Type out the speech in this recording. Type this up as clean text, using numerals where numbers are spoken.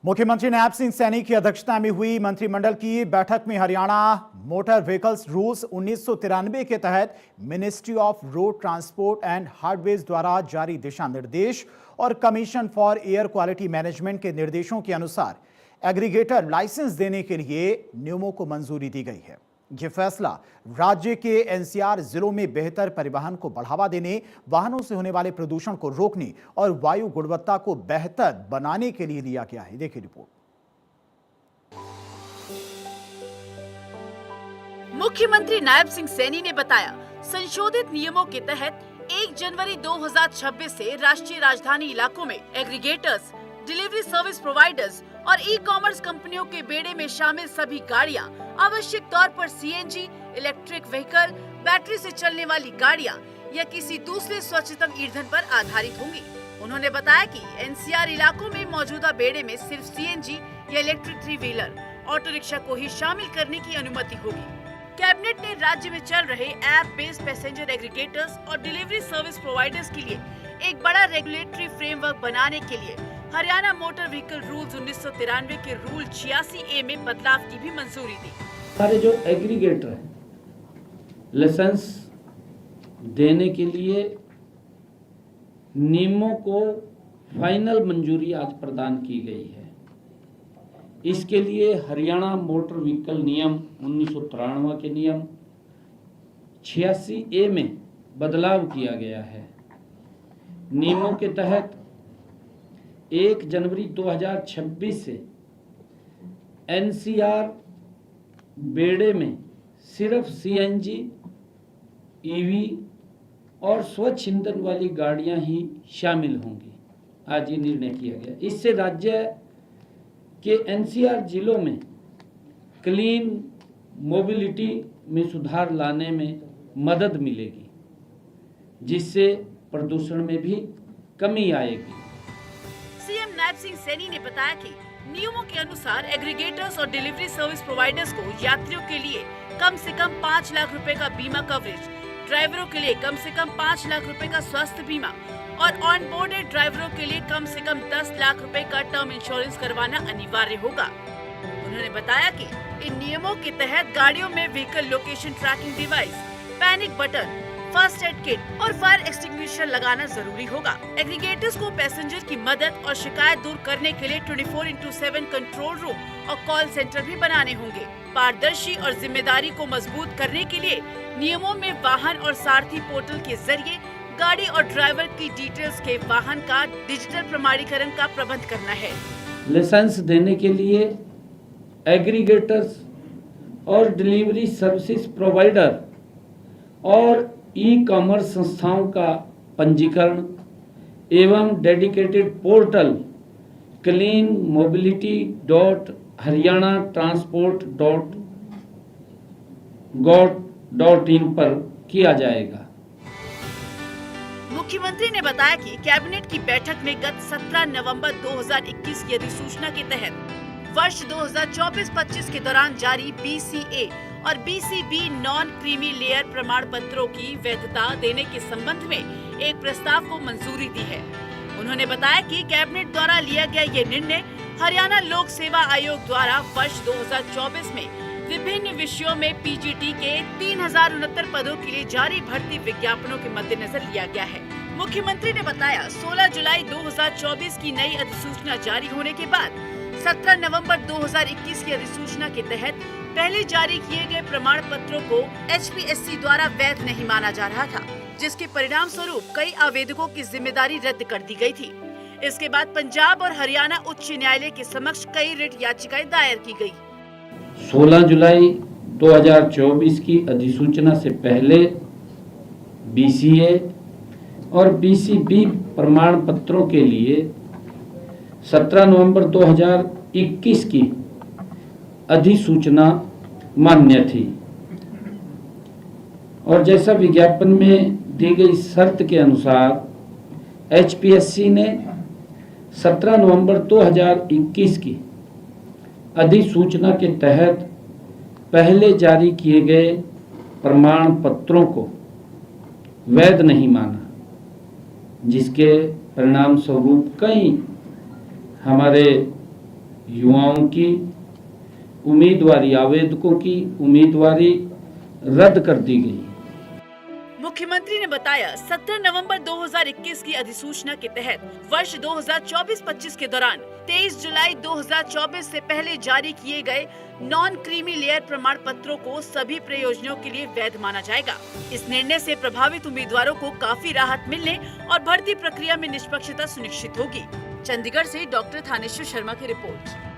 मुख्यमंत्री नायब सिंह सैनी की अध्यक्षता में हुई मंत्रिमंडल की बैठक में हरियाणा मोटर व्हीकल्स रूल्स 1993 के तहत ministry of road transport and highways द्वारा जारी दिशा निर्देश और commission for air quality management के निर्देशों के अनुसार एग्रीगेटर लाइसेंस देने के लिए नियमों को मंजूरी दी गई है। यह फैसला राज्य के एनसीआर जिलों में बेहतर परिवहन को बढ़ावा देने, वाहनों से होने वाले प्रदूषण को रोकने और वायु गुणवत्ता को बेहतर बनाने के लिए लिया गया है। देखिए रिपोर्ट। मुख्यमंत्री नायब सिंह सैनी ने बताया, संशोधित नियमों के तहत 1 जनवरी 2026 से राष्ट्रीय राजधानी इलाकों में एग्रीगेटर्स, डिलीवरी सर्विस प्रोवाइडर्स और ई कॉमर्स कंपनियों के बेड़े में शामिल सभी गाड़ियां आवश्यक तौर पर सीएनजी, इलेक्ट्रिक व्हीकल, बैटरी से चलने वाली गाड़ियां या किसी दूसरे स्वच्छतम ईंधन पर आधारित होंगी। उन्होंने बताया कि एनसीआर इलाकों में मौजूदा बेड़े में सिर्फ सीएनजी या इलेक्ट्रिक 3 व्हीलर, ऑटो रिक्शा को ही शामिल करने की अनुमति होगी। कैबिनेट ने राज्य में चल रहे ऐप बेस्ड पैसेंजर एग्रीगेटर्स और डिलीवरी सर्विस प्रोवाइडर्स के लिए एक बड़ा रेगुलेटरी फ्रेमवर्क बनाने के लिए हरियाणा मोटर व्हीकल रूल्स 1993 के रूल 86A में बदलाव की भी मंजूरी दी। हमारे जो एग्रीगेटर है, लाइसेंस देने के लिए नियमों को फाइनल मंजूरी आज प्रदान की गई है। इसके लिए हरियाणा मोटर व्हीकल नियम 1993 के नियम 86A में बदलाव किया गया है। नियमों के तहत 1 जनवरी 2026 से एनसीआर बेड़े में सिर्फ सीएनजी, ईवी और स्वच्छ ईंधन वाली गाड़ियां ही शामिल होंगी। आज ये निर्णय किया गया। इससे राज्य के एनसीआर जिलों में क्लीन मोबिलिटी में सुधार लाने में मदद मिलेगी, जिससे प्रदूषण में भी कमी आएगी। सीएम नायब सिंह सैनी ने बताया कि नियमों के अनुसार एग्रीगेटर्स और डिलीवरी सर्विस प्रोवाइडर्स को यात्रियों के लिए कम से कम 5 लाख रुपए का बीमा कवरेज, ड्राइवरों के लिए कम से कम 5 लाख रुपए का स्वास्थ्य बीमा और ऑन बोर्डेड ड्राइवरों के लिए कम से कम 10 लाख रुपए का टर्म इंश्योरेंस करवाना अनिवार्य होगा। उन्होंने बताया कि इन नियमों के तहत गाड़ियों में vehicle location tracking device, panic button, first aid kit और फायर एक्सटिंग्विशर लगाना जरूरी होगा। एग्रीगेटर्स को पैसेंजर की मदद और शिकायत दूर करने के लिए 24/7 कंट्रोल रूम और कॉल सेंटर भी बनाने होंगे। पारदर्शी और जिम्मेदारी को मजबूत करने के लिए नियमों में वाहन और सारथी पोर्टल के जरिए गाड़ी और ड्राइवर की डिटेल्स के वाहन का डिजिटल प्रमाणीकरण का प्रबंध करना है। लाइसेंस देने के लिए एग्रीगेटर्स और डिलीवरी सर्विसेज प्रोवाइडर और ई कॉमर्स संस्थाओं का पंजीकरण एवं dedicated portal clean mobility Haryana transport gov.in पर किया जाएगा। मुख्यमंत्री ने बताया कि कैबिनेट की बैठक में गत 17 नवंबर 2021 की अधिसूचना के तहत वर्ष 2024-25 के दौरान जारी BCA और BCB नॉन क्रीमी लेयर प्रमाण पत्रों की वैधता देने के संबंध में एक प्रस्ताव को मंजूरी दी है। उन्होंने बताया कि कैबिनेट द्वारा लिया गया ये निर्णय हरियाणा लोक सेवा आयोग द्वारा वर्ष 2024 में विभिन्न विषयों में पीजीटी के 3069 पदों के लिए जारी भर्ती विज्ञापनों के मद्देनजर लिया गया है। मुख्यमंत्री ने बताया, 16 जुलाई 2024 की नई अधिसूचना जारी होने के बाद 17 नवंबर 2021 की अधिसूचना के तहत पहले जारी किए गए प्रमाण पत्रों को HPSC द्वारा वैध नहीं माना जा रहा था, जिसके परिणाम स्वरूप कई आवेदकों की जिम्मेदारी रद्द कर दी गई थी। इसके बाद पंजाब और हरियाणा उच्च न्यायालय के समक्ष कई रिट याचिकाएं दायर की गई। 16 जुलाई 2024 की अधिसूचना से पहले BCA और BCB प्रमाण पत्रों के लिए 17 नवंबर 2021 की अधिसूचना मान्य थी और जैसा विज्ञापन में दी गई शर्त के अनुसार HPSC ने 17 नवंबर 2021 की अधिसूचना के तहत पहले जारी किए गए प्रमाण पत्रों को वैध नहीं माना, जिसके परिणाम स्वरूप कई हमारे युवाओं की उम्मीदवारी, आवेदकों की उम्मीदवारी रद्द कर दी गई। मुख्यमंत्री ने बताया 17 नवंबर 2021 की अधिसूचना के तहत वर्ष 2024-25 के दौरान 23 जुलाई 2024 से पहले जारी किए गए नॉन क्रीमी लेयर प्रमाण पत्रों को सभी प्रयोजनों के लिए वैध माना जाएगा। इस निर्णय से प्रभावित उम्मीदवारों को काफी राहत मिलने और भर्ती प्रक्रिया में निष्पक्षता सुनिश्चित होगी। चंडीगढ़ से डॉक्टर थानेश्वर शर्मा की रिपोर्ट।